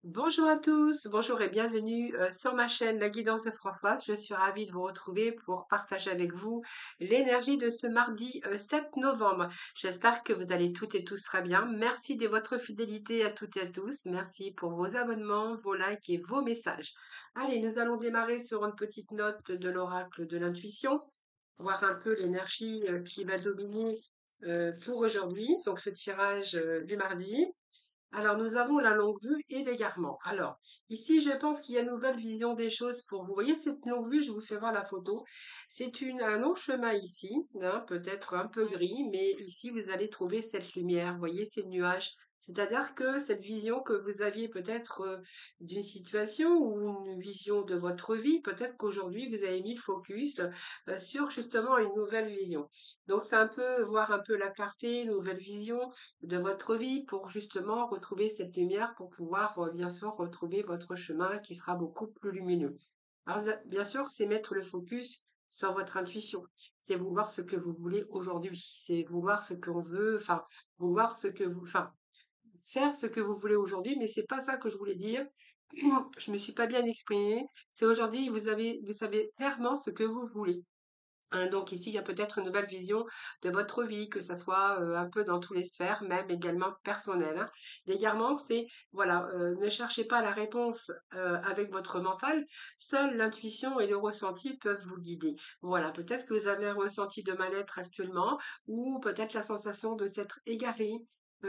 Bonjour à tous, bonjour et bienvenue sur ma chaîne La Guidance de Françoise. Je suis ravie de vous retrouver pour partager avec vous l'énergie de ce mardi 7 novembre. J'espère que vous allez toutes et tous très bien. Merci de votre fidélité à toutes et à tous. Merci pour vos abonnements, vos likes et vos messages. Allez, nous allons démarrer sur une petite note de l'oracle de l'intuition, voir un peu l'énergie qui va dominer pour aujourd'hui. Donc ce tirage du mardi. Alors, nous avons la longue vue et l'égarement. Alors, ici, je pense qu'il y a une nouvelle vision des choses pour vous. Vous voyez cette longue vue, je vous fais voir la photo. C'est un long chemin ici, hein, peut-être un peu gris, mais ici, vous allez trouver cette lumière. Vous voyez ces nuages. C'est-à-dire que cette vision que vous aviez peut-être d'une situation ou une vision de votre vie, peut-être qu'aujourd'hui, vous avez mis le focus sur justement une nouvelle vision. Donc, c'est un peu voir un peu la clarté, une nouvelle vision de votre vie pour justement retrouver cette lumière, pour pouvoir bien sûr retrouver votre chemin qui sera beaucoup plus lumineux. Alors bien sûr, c'est mettre le focus sur votre intuition. C'est vouloir ce que vous voulez aujourd'hui. C'est vouloir ce qu'on veut, enfin, vouloir ce que vous, enfin, faire ce que vous voulez aujourd'hui, mais c'est pas ça que je voulais dire. Je me suis pas bien exprimée. C'est aujourd'hui, vous savez clairement ce que vous voulez. Hein, donc ici, il y a peut-être une nouvelle vision de votre vie, que ça soit un peu dans toutes les sphères, même également personnelles. Hein. L'égarement, c'est, voilà, ne cherchez pas la réponse avec votre mental, seule l'intuition et le ressenti peuvent vous guider. Voilà, peut-être que vous avez un ressenti de mal-être actuellement, ou peut-être la sensation de s'être égaré,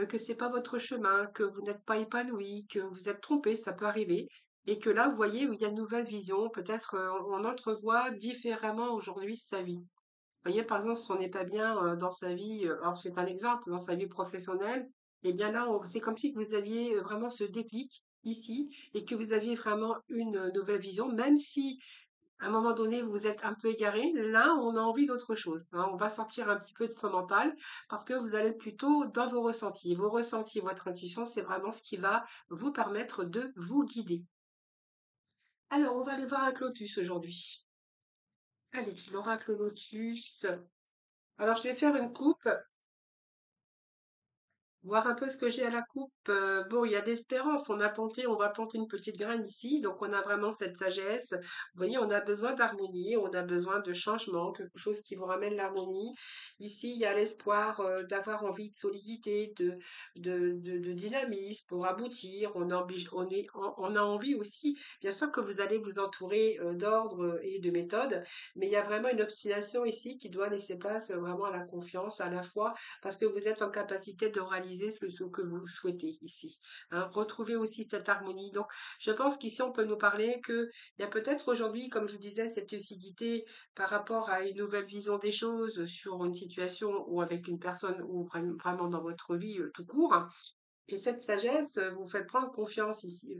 que c'est pas votre chemin, que vous n'êtes pas épanoui, que vous êtes trompé, ça peut arriver. Et que là, vous voyez, où il y a une nouvelle vision, peut-être on entrevoit différemment aujourd'hui sa vie. Vous voyez, par exemple, si on n'est pas bien dans sa vie, alors c'est un exemple, dans sa vie professionnelle, et bien là, c'est comme si que vous aviez vraiment ce déclic ici et que vous aviez vraiment une nouvelle vision, même si à un moment donné vous êtes un peu égaré, là, on a envie d'autre chose. Hein. On va sortir un petit peu de son mental parce que vous allez plutôt dans vos ressentis. Vos ressentis, votre intuition, c'est vraiment ce qui va vous permettre de vous guider. Alors, on va aller voir un Lotus aujourd'hui. Allez, l'oracle Lotus. Alors, je vais faire une coupe, voir un peu ce que j'ai à la coupe. Bon, il y a d'espérance. On va planter une petite graine ici. Donc, on a vraiment cette sagesse. Vous voyez, on a besoin d'harmonie, on a besoin de changement, quelque chose qui vous ramène l'harmonie. Ici, il y a l'espoir d'avoir envie de solidité, de dynamisme pour aboutir. On a envie aussi, bien sûr, que vous allez vous entourer d'ordre et de méthode. Mais il y a vraiment une obstination ici qui doit laisser place vraiment à la confiance, à la foi parce que vous êtes en capacité de réaliser ce que vous souhaitez ici. Hein. Retrouvez aussi cette harmonie. Donc, je pense qu'ici, on peut nous parler qu'il y a peut-être aujourd'hui, comme je vous disais, cette lucidité par rapport à une nouvelle vision des choses sur une situation ou avec une personne ou vraiment dans votre vie tout court. Hein. Et cette sagesse vous fait prendre confiance ici,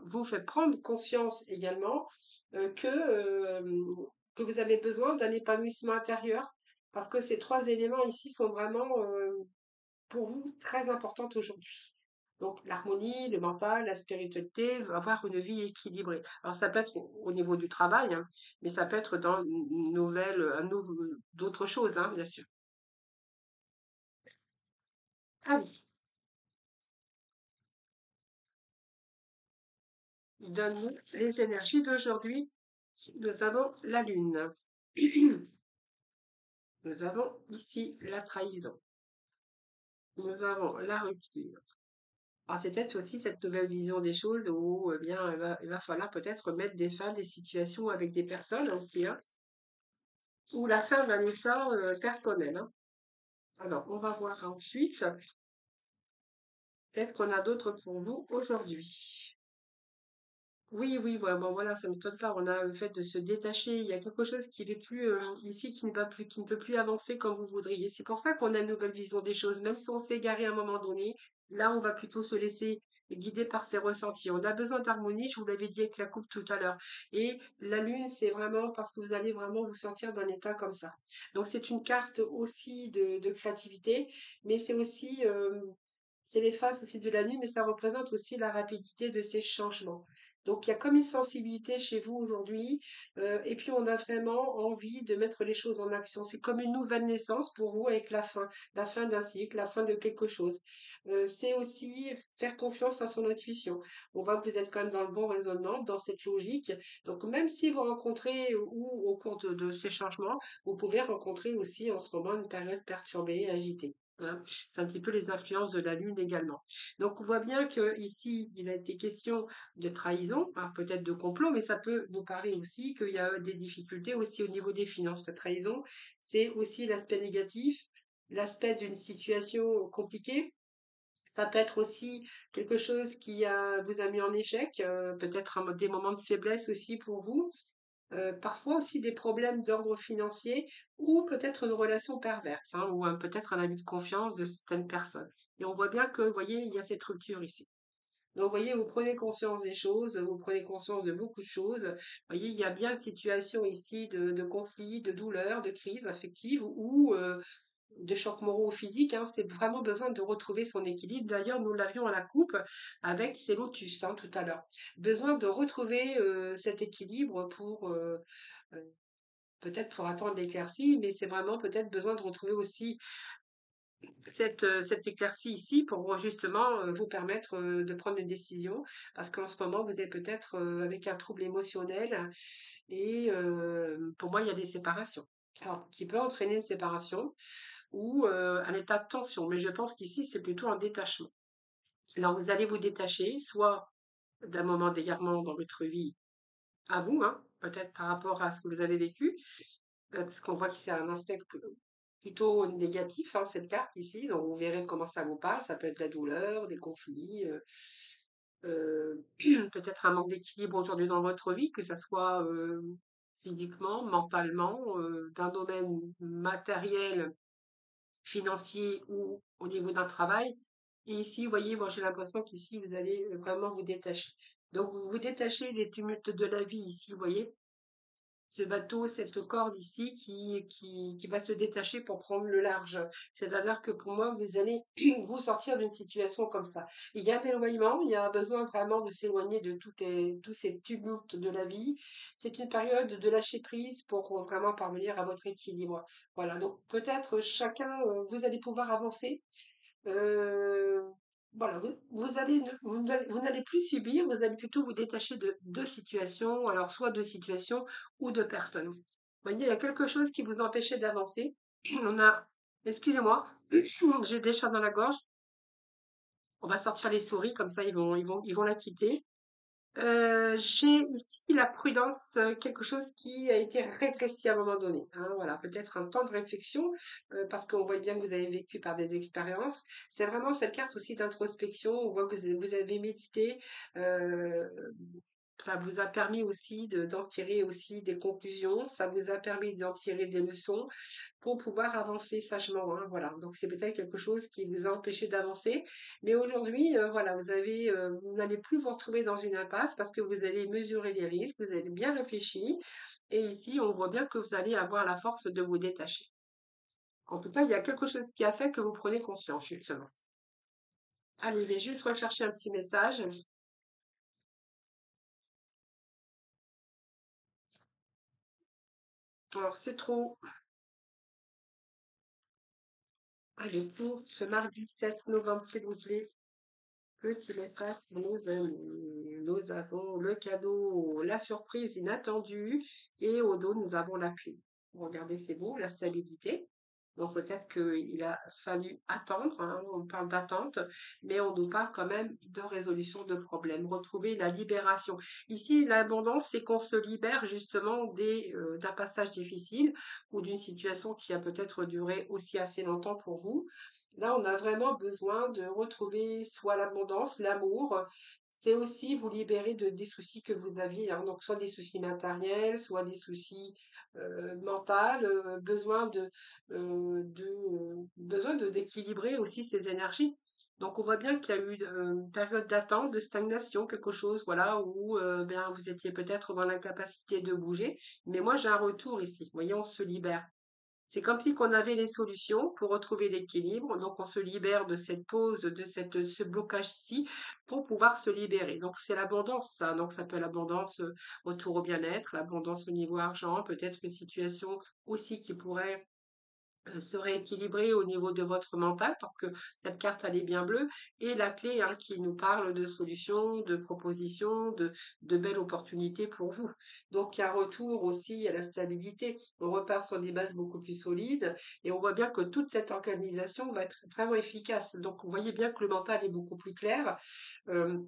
vous fait prendre conscience également que vous avez besoin d'un épanouissement intérieur, parce que ces trois éléments ici sont vraiment pour vous très importants aujourd'hui. Donc l'harmonie, le mental, la spiritualité, avoir une vie équilibrée. Alors ça peut être au niveau du travail, hein, mais ça peut être dans une nouvelle, d'autres choses, hein, bien sûr. Ah oui, donne-nous les énergies d'aujourd'hui. Nous avons la lune. Nous avons ici la trahison. Nous avons la rupture. Alors c'est peut-être aussi cette nouvelle vision des choses où eh bien, il va falloir peut-être mettre des fins des situations avec des personnes aussi, hein, ou la fin d'un histoire personnelle. Hein. Alors, on va voir ensuite, qu'est-ce qu'on a d'autre pour nous aujourd'hui? Oui, oui, ouais, bon voilà, ça ne m'étonne pas. On a le fait de se détacher. Il y a quelque chose qui n'est plus ici, qui ne peut plus avancer comme vous voudriez. C'est pour ça qu'on a une nouvelle vision des choses. Même si on s'est égaré à un moment donné, là, on va plutôt se laisser guider par ses ressentis. On a besoin d'harmonie, je vous l'avais dit avec la coupe tout à l'heure. Et la lune, c'est vraiment parce que vous allez vraiment vous sortir d'un état comme ça. Donc, c'est une carte aussi de créativité, mais c'est aussi, c'est les phases aussi de la lune, mais ça représente aussi la rapidité de ces changements. Donc, il y a comme une sensibilité chez vous aujourd'hui, et puis on a vraiment envie de mettre les choses en action. C'est comme une nouvelle naissance pour vous avec la fin d'un cycle, la fin de quelque chose. C'est aussi faire confiance à son intuition. On voit que vous êtes quand même dans le bon raisonnement, dans cette logique. Donc, même si vous rencontrez ou au cours de ces changements, vous pouvez rencontrer aussi en ce moment une période perturbée, agitée. Hein. C'est un petit peu les influences de la Lune également. Donc, on voit bien que ici, il a été question de trahison, hein, peut-être de complot, mais ça peut nous parler aussi qu'il y a des difficultés aussi au niveau des finances. La trahison, c'est aussi l'aspect négatif, l'aspect d'une situation compliquée. Ça peut être aussi quelque chose vous a mis en échec, peut-être des moments de faiblesse aussi pour vous, parfois aussi des problèmes d'ordre financier ou peut-être une relation perverse, hein, ou peut-être un abus de confiance de certaines personnes. Et on voit bien que, vous voyez, il y a cette rupture ici. Donc, vous voyez, vous prenez conscience des choses, vous prenez conscience de beaucoup de choses. Vous voyez, il y a bien une situation ici de conflit, de douleur, de crise affective ou de chocs moraux ou physiques. Hein. C'est vraiment besoin de retrouver son équilibre. D'ailleurs, nous l'avions à la coupe avec ces lotus tout à l'heure. Besoin de retrouver cet équilibre euh, peut-être pour attendre l'éclaircie, mais c'est vraiment peut-être besoin de retrouver aussi cette éclaircie ici pour justement vous permettre de prendre une décision parce qu'en ce moment vous êtes peut-être avec un trouble émotionnel et pour moi il y a des séparations. Alors, qui peut entraîner une séparation ou un état de tension, mais je pense qu'ici c'est plutôt un détachement. Alors vous allez vous détacher soit d'un moment d'égarement dans votre vie à vous, hein, peut-être par rapport à ce que vous avez vécu, parce qu'on voit que c'est un aspect plutôt négatif, hein, cette carte ici. Donc, vous verrez comment ça vous parle. Ça peut être de la douleur, des conflits, peut-être un manque d'équilibre aujourd'hui dans votre vie, que ça soit physiquement, mentalement, d'un domaine matériel, financier ou au niveau d'un travail. Et ici, vous voyez, moi j'ai l'impression qu'ici, vous allez vraiment vous détacher. Donc, vous vous détachez des tumultes de la vie ici, vous voyez ce bateau, cette corde ici qui va se détacher pour prendre le large. C'est-à-dire que pour moi, vous allez vous sortir d'une situation comme ça. Il y a un éloignement, il y a besoin vraiment de s'éloigner de tous ces tumultes de la vie. C'est une période de lâcher prise pour vraiment parvenir à votre équilibre. Voilà, donc peut-être chacun, vous allez pouvoir avancer euh, voilà, vous n'allez plus subir, vous allez plutôt vous détacher de deux situations, alors soit de situations ou de personnes. Vous voyez, il y a quelque chose qui vous empêchait d'avancer. On a, excusez-moi, j'ai des chats dans la gorge. On va sortir les souris, comme ça ils vont la quitter. J'ai ici la prudence, quelque chose qui a été rétréci à un moment donné. Hein, voilà, peut-être un temps de réflexion, parce qu'on voit bien que vous avez vécu par des expériences. C'est vraiment cette carte aussi d'introspection. On voit que vous avez médité. euh, Ça vous a permis aussi d'en tirer aussi des conclusions. Ça vous a permis d'en tirer des leçons pour pouvoir avancer sagement. Hein, voilà. Donc c'est peut-être quelque chose qui vous a empêché d'avancer. Mais aujourd'hui, voilà, vous n'allez plus vous retrouver dans une impasse parce que vous allez mesurer les risques, vous avez bien réfléchi. Et ici, on voit bien que vous allez avoir la force de vous détacher. En tout cas, il y a quelque chose qui a fait que vous prenez conscience, justement. Allez, je vais juste rechercher un petit message. Alors, c'est trop. Allez, pour ce mardi 7 novembre, s'il vous plaît. Petit message pour nos amis. Nous avons le cadeau, la surprise inattendue et au dos, nous avons la clé. Regardez, c'est beau, la stabilité. Donc peut-être qu'il a fallu attendre, hein, on parle d'attente, mais on nous parle quand même de résolution de problèmes, retrouver la libération. Ici, l'abondance, c'est qu'on se libère justement d'un passage difficile ou d'une situation qui a peut-être duré aussi assez longtemps pour vous. Là, on a vraiment besoin de retrouver soit l'abondance, l'amour. C'est aussi vous libérer des soucis que vous aviez, hein. Donc soit des soucis matériels, soit des soucis mentaux, besoin d'équilibrer aussi ses énergies. Donc on voit bien qu'il y a eu une période d'attente, de stagnation, quelque chose, voilà, où bien vous étiez peut-être dans l'incapacité de bouger. Mais moi j'ai un retour ici. Vous voyez, on se libère. C'est comme si qu'on avait les solutions pour retrouver l'équilibre. Donc, on se libère de cette pause, de ce blocage ici, pour pouvoir se libérer. Donc, c'est l'abondance, ça. Donc, ça peut être l'abondance autour au bien-être, l'abondance au niveau argent, peut-être une situation aussi qui pourrait se rééquilibrer au niveau de votre mental parce que cette carte elle est bien bleue et la clé hein, qui nous parle de solutions, de propositions, de belles opportunités pour vous. Donc il y a un retour aussi à la stabilité. On repart sur des bases beaucoup plus solides et on voit bien que toute cette organisation va être vraiment efficace. Donc vous voyez bien que le mental est beaucoup plus clair. Euh,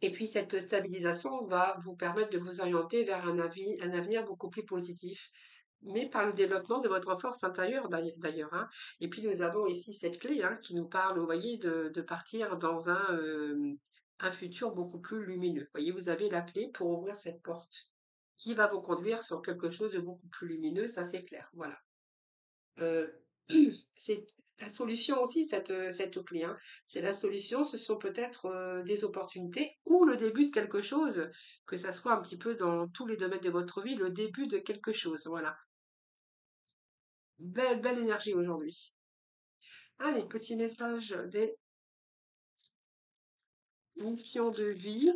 et puis cette stabilisation va vous permettre de vous orienter vers un avenir beaucoup plus positif, mais par le développement de votre force intérieure d'ailleurs. Hein. Et puis nous avons ici cette clé hein, qui nous parle, vous voyez, de partir dans un futur beaucoup plus lumineux. Vous voyez, vous avez la clé pour ouvrir cette porte qui va vous conduire sur quelque chose de beaucoup plus lumineux, ça c'est clair. Voilà. Euh, c'est la solution aussi, cette clé. Hein. C'est la solution, ce sont peut-être des opportunités ou le début de quelque chose, que ça soit un petit peu dans tous les domaines de votre vie, le début de quelque chose. Voilà. Belle, belle énergie aujourd'hui. Allez, petit message des missions de vie.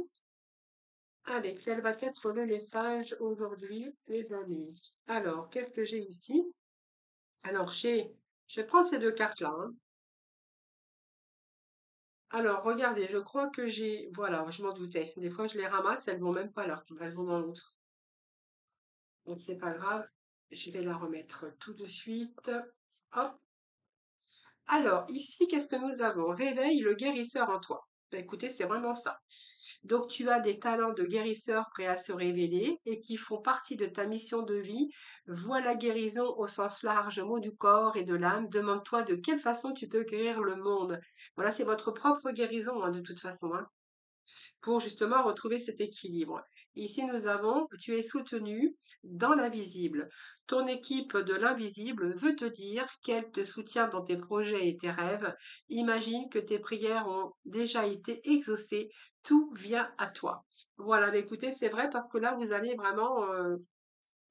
Allez, quel va être le message aujourd'hui, les amis? Alors, qu'est-ce que j'ai ici? Alors, je vais prendre ces deux cartes-là. Hein. Alors, regardez, je crois que j'ai... Voilà, je m'en doutais. Des fois, je les ramasse, elles vont même pas là. Elles vont dans l'autre. Donc, c'est pas grave. Je vais la remettre tout de suite. Hop. Alors, ici, qu'est-ce que nous avons? Réveille le guérisseur en toi. Ben, écoutez, c'est vraiment ça. Donc, tu as des talents de guérisseur prêts à se révéler et qui font partie de ta mission de vie. Vois la guérison au sens large, mot du corps et de l'âme. Demande-toi de quelle façon tu peux guérir le monde. Voilà, c'est votre propre guérison, hein, de toute façon. Hein, pour justement retrouver cet équilibre. Ici, nous avons, tu es soutenu dans l'invisible. Ton équipe de l'invisible veut te dire qu'elle te soutient dans tes projets et tes rêves. Imagine que tes prières ont déjà été exaucées. Tout vient à toi. Voilà, mais écoutez, c'est vrai parce que là, vous allez vraiment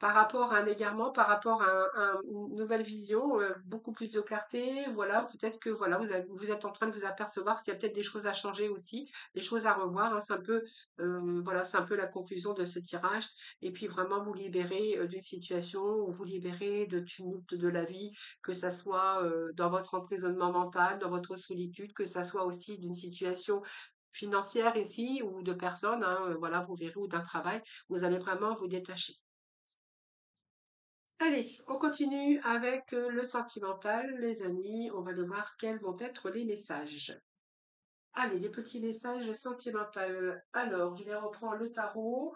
par rapport à un égarement, par rapport à une nouvelle vision, beaucoup plus de clarté. Voilà, peut-être que voilà, vous êtes en train de vous apercevoir qu'il y a peut-être des choses à changer aussi, des choses à revoir. Hein. C'est un peu, voilà, c'est un peu la conclusion de ce tirage. Et puis vraiment vous libérer d'une situation, ou vous libérer de tumulte de la vie, que ça soit dans votre emprisonnement mental, dans votre solitude, que ça soit aussi d'une situation financière ici ou de personnes, hein, voilà, vous verrez, ou d'un travail, vous allez vraiment vous détacher. Allez, on continue avec le sentimental, les amis. On va devoir quels vont être les messages. Allez, les petits messages sentimentaux. Alors, je vais reprendre le tarot.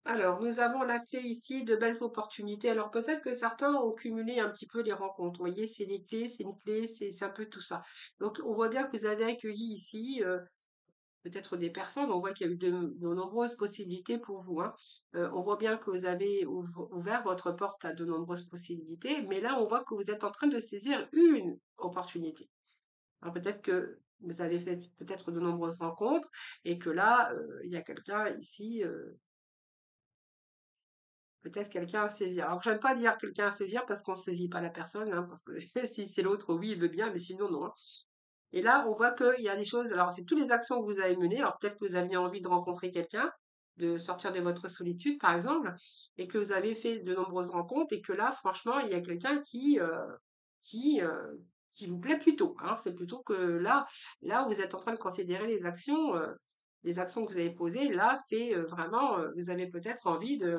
Alors, nous avons la clé ici de belles opportunités. Alors, peut-être que certains ont cumulé un petit peu les rencontres. Vous voyez, c'est les clés, c'est une clé, c'est un peu tout ça. Donc, on voit bien que vous avez accueilli ici peut-être des personnes. On voit qu'il y a eu de nombreuses possibilités pour vous. Hein. On voit bien que vous avez ouvert votre porte à de nombreuses possibilités, mais là, on voit que vous êtes en train de saisir une opportunité. Alors peut-être que vous avez fait peut-être de nombreuses rencontres et que là, il y a quelqu'un ici, peut-être quelqu'un à saisir. Alors, j'aime pas dire quelqu'un à saisir parce qu'on ne saisit pas la personne, hein, parce que si c'est l'autre, oui, il veut bien, mais sinon, non. Hein. Et là, on voit qu'il y a des choses. Alors, c'est toutes les actions que vous avez menées. Alors, peut-être que vous aviez envie de rencontrer quelqu'un, de sortir de votre solitude, par exemple, et que vous avez fait de nombreuses rencontres, et que là, franchement, il y a quelqu'un qui, euh, qui vous plaît plutôt. Hein. C'est plutôt que là où vous êtes en train de considérer les actions que vous avez posées. Là, c'est vraiment, vous avez peut-être envie de,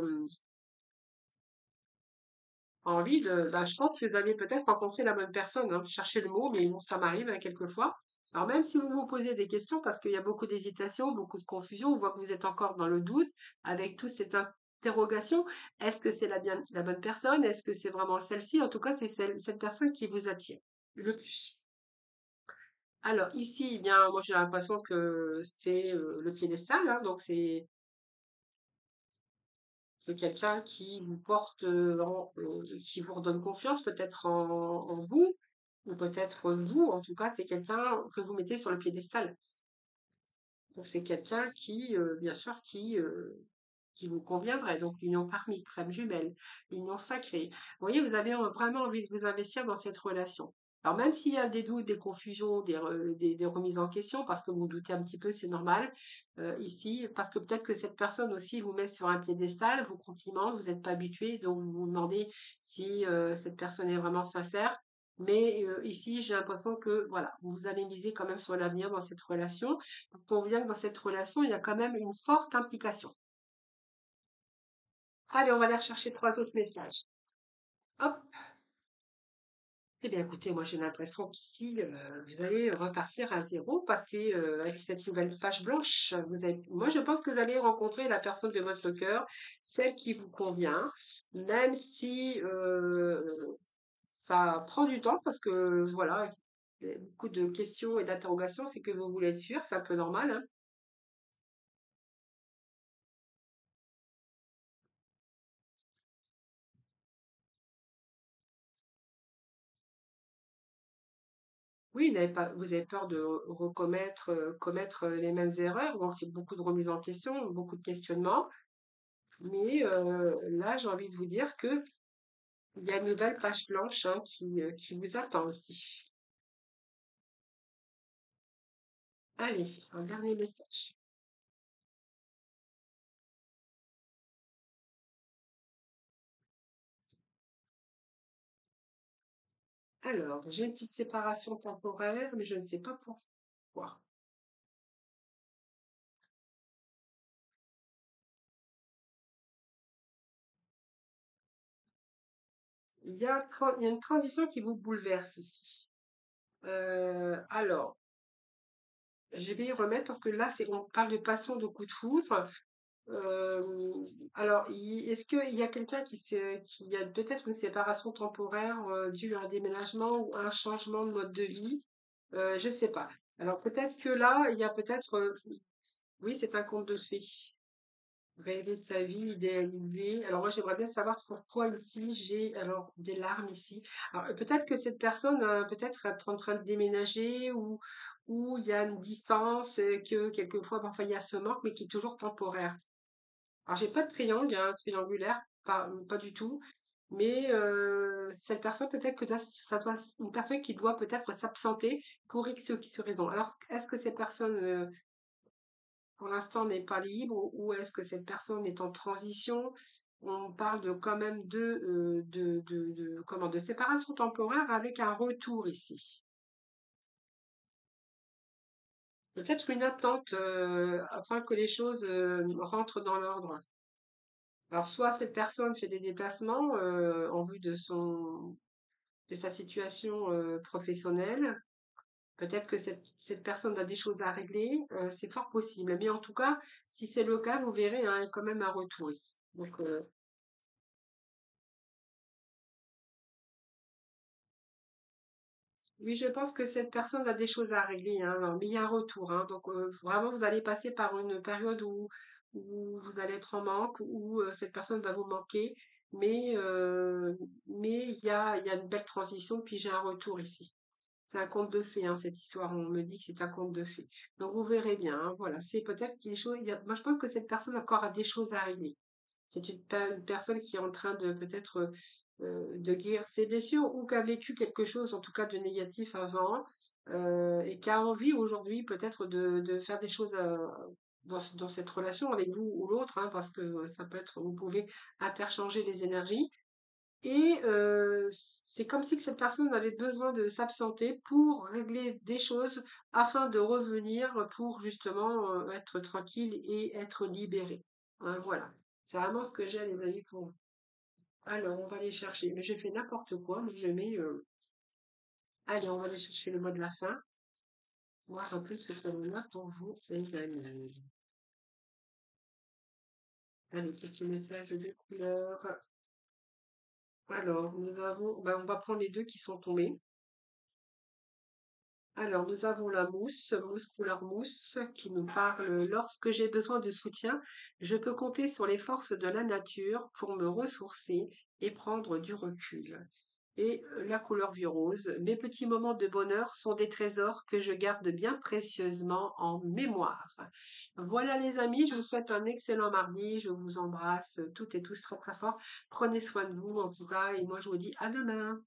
je pense que vous avez peut-être rencontré la bonne personne, hein, chercher le mot, mais bon, ça m'arrive hein, quelquefois. Alors même si vous vous posez des questions, parce qu'il y a beaucoup d'hésitation, beaucoup de confusion, on voit que vous êtes encore dans le doute, avec toute cette interrogation, est-ce que c'est la bonne personne? Est-ce que c'est vraiment celle-ci? En tout cas, c'est cette personne qui vous attire le plus. Alors ici, eh bien, moi j'ai l'impression que c'est le piédestal, hein, donc c'est quelqu'un qui vous porte, qui vous redonne confiance peut-être en vous, ou peut-être vous, en tout cas, c'est quelqu'un que vous mettez sur le piédestal. Donc c'est quelqu'un qui, bien sûr, qui vous conviendrait. Donc, l'union karmique, flamme jumelle, l'union sacrée. Vous voyez, vous avez vraiment envie de vous investir dans cette relation. Alors, même s'il y a des doutes, des confusions, des remises en question, parce que vous doutez un petit peu, c'est normal, ici, parce que peut-être que cette personne aussi vous met sur un piédestal, vous complimente, vous n'êtes pas habitué, donc vous vous demandez si cette personne est vraiment sincère. Mais ici, j'ai l'impression que voilà, vous allez miser quand même sur l'avenir dans cette relation, parce qu'on voit que dans cette relation, il y a quand même une forte implication. Allez, on va aller rechercher trois autres messages. Hop. Eh bien, écoutez, moi j'ai l'impression qu'ici, vous allez repartir à zéro, passer avec cette nouvelle page blanche. Moi, je pense que vous allez rencontrer la personne de votre cœur, celle qui vous convient, même si ça prend du temps, parce que voilà, il y a beaucoup de questions et d'interrogations, c'est que vous voulez être sûr, c'est un peu normal, hein. Oui, vous avez peur de commettre les mêmes erreurs, donc il y a beaucoup de remises en question, beaucoup de questionnements. Mais là, j'ai envie de vous dire que il y a une nouvelle page blanche hein, qui vous attend aussi. Allez, un dernier message. Alors, j'ai une petite séparation temporaire, mais je ne sais pas pourquoi. Il y a une transition qui vous bouleverse ici. Alors, je vais y remettre parce que là, on parle de passion, de coup de foudre. Euh, alors, est-ce qu'il y a quelqu'un qui a peut-être une séparation temporaire due à un déménagement ou à un changement de mode de vie? Je ne sais pas. Alors, peut-être que là, il y a peut-être, oui, c'est un conte de fées. Rêver sa vie idéalisée. Alors, moi, j'aimerais bien savoir pourquoi ici j'ai alors des larmes ici. Alors, peut-être que cette personne, peut-être est en train de déménager ou il y a une distance, que quelquefois, parfois, il y a ce manque, mais qui est toujours temporaire. Alors, j'ai pas de triangle, hein, triangulaire, pas du tout. Mais cette personne, peut-être que ça doit, une personne qui doit peut-être s'absenter pour X ou X raison. Alors, est-ce que cette personne, pour l'instant, n'est pas libre ou est-ce que cette personne est en transition? On parle de quand même de séparation temporaire avec un retour ici. Peut-être une attente afin que les choses rentrent dans l'ordre. Alors, soit cette personne fait des déplacements en vue de sa situation professionnelle. Peut-être que cette personne a des choses à régler, c'est fort possible. Mais en tout cas, si c'est le cas, vous verrez hein, quand même un retour ici. Donc, oui, je pense que cette personne a des choses à régler, hein, mais il y a un retour. Hein. Donc, vraiment, vous allez passer par une période où vous allez être en manque, où cette personne va vous manquer. Mais, euh, mais il y a une belle transition, puis j'ai un retour ici. C'est un conte de fées, hein, cette histoire. On me dit que c'est un conte de fées. Donc, vous verrez bien. Hein, voilà, c'est peut-être qu'il y a des choses. Moi, je pense que cette personne encore a des choses à régler. C'est une personne qui est en train de peut-être de guérir ses blessures ou qui a vécu quelque chose, en tout cas de négatif avant, et qui a envie aujourd'hui peut-être de faire des choses dans cette relation avec vous ou l'autre, hein, parce que ça peut être, vous pouvez interchanger les énergies. Et c'est comme si que cette personne avait besoin de s'absenter pour régler des choses afin de revenir pour justement être tranquille et être libérée. Hein, voilà. C'est vraiment ce que j'ai, les amis, pour vous. Alors, on va aller chercher. Mais j'ai fait n'importe quoi, mais je mets. Allez, on va aller chercher le mot de la fin. Voir un peu ce que l'on a pour vous, les amis. Allez, petit message de couleur. Alors, nous avons. Ben, on va prendre les deux qui sont tombés. Alors, nous avons la mousse, mousse couleur mousse, qui nous parle lorsque j'ai besoin de soutien, je peux compter sur les forces de la nature pour me ressourcer et prendre du recul. et la couleur vieux rose. Mes petits moments de bonheur sont des trésors que je garde bien précieusement en mémoire. Voilà les amis, je vous souhaite un excellent mardi. Je vous embrasse toutes et tous très très fort. Prenez soin de vous en tout cas et moi je vous dis à demain.